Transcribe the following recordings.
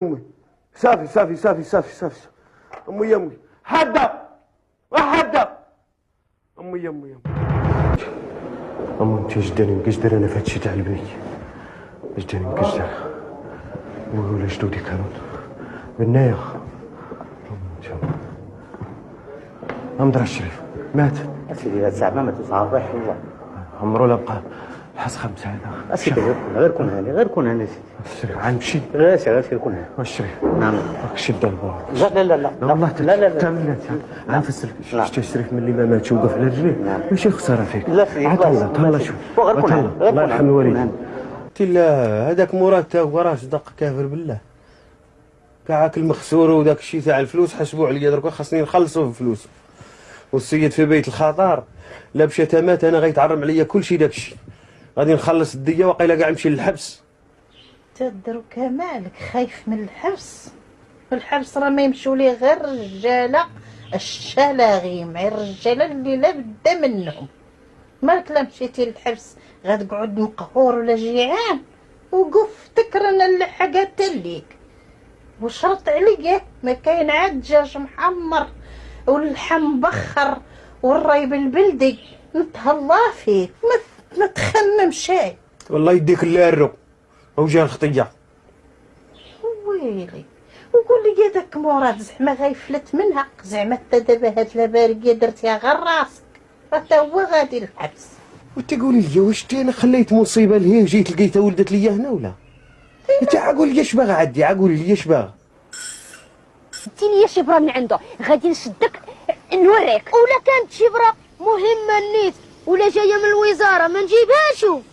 امي صافي صافي صافي صافي صافي. امي حدا وحدا. امي انت جداني مقجدر انا في هادشي تاع البني. جداني مقجدر ولا جدودي كانوا بنايا. امدرا الشريف مات اسيدي هاد الساعه ما مات صافي والله عمرو لا بقى الحس 5 هذا اسيدي غير كون هاني غير كون هاني الشريف غنمشي غير كون هاني الشريف نعم راك شد البار. لا والله لا تملات غنفسر لك شتي الشريف ملي ما ماتش وقف على رجليه ماشي خساره فيك. لا فيك تهلا شوف الله يرحم الوالدين. لا هذاك مراد تا هو راه صدق كافر بالله كاعك المخسور وداك الشيء تاع الفلوس حسبوا عليا دركا خاصني نخلصوا الفلوس. والسيد في بيت الخطر لا بشا تمات انا غيتعرم عليا كل شيء داك الشيء غادي نخلص الديه واقيلا كاع نمشي للحبس. تدرك مالك خايف من الحبس؟ الحبس راه ما يمشيو ليه غير الرجاله الشلاغيم، الرجاله اللي لا بد منهم. مالك لا مشيتي للحبس غتقعد مقهور ولا جيعان وقف تكرن اللحقات ليك وشرط عليك ما كاين عاد دجاج محمر واللحم مبخر والرايب البلدي نتهلا فيك ما تخمم شيء. والله يديك اللارو وجا الخطيه. ويلي وقول لي داك مراد زعما غيفلت منها زعما انت دابا هاد لاباركيه درتيها غير راسك حتى هو غادي للحبس. وتقولي لي واش انا خليت مصيبه لهيه جيت لقيتها ولدت ليا هنا ولا؟ انت عقول لي اش باغا عدي عقول لي اش باغا؟ ديني لي شبره من عنده غادي نشدك نوريك. ولا كانت شبره مهمه نيت ولا جايه من الوزاره ما نجيبهاش.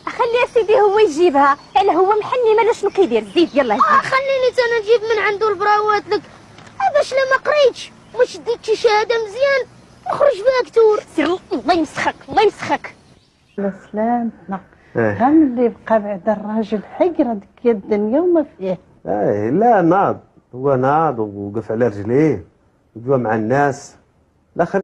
خلي سيدي هو يجيبها، على هو محني مالا شنو كيدير. زيد يلا زيد. خليني انا نجيب من عنده البراوات لك باش لا ما قريتش ما شديتش شهاده مزيان نخرج بها كتور. سير الله يمسخك الله يمسخك. لا سلامتنا هم اللي بقى بعد الراجل حقرة ديك الدنيا وما فيه. لا ناض هو ناض ووقف على رجليه وجوا مع الناس لا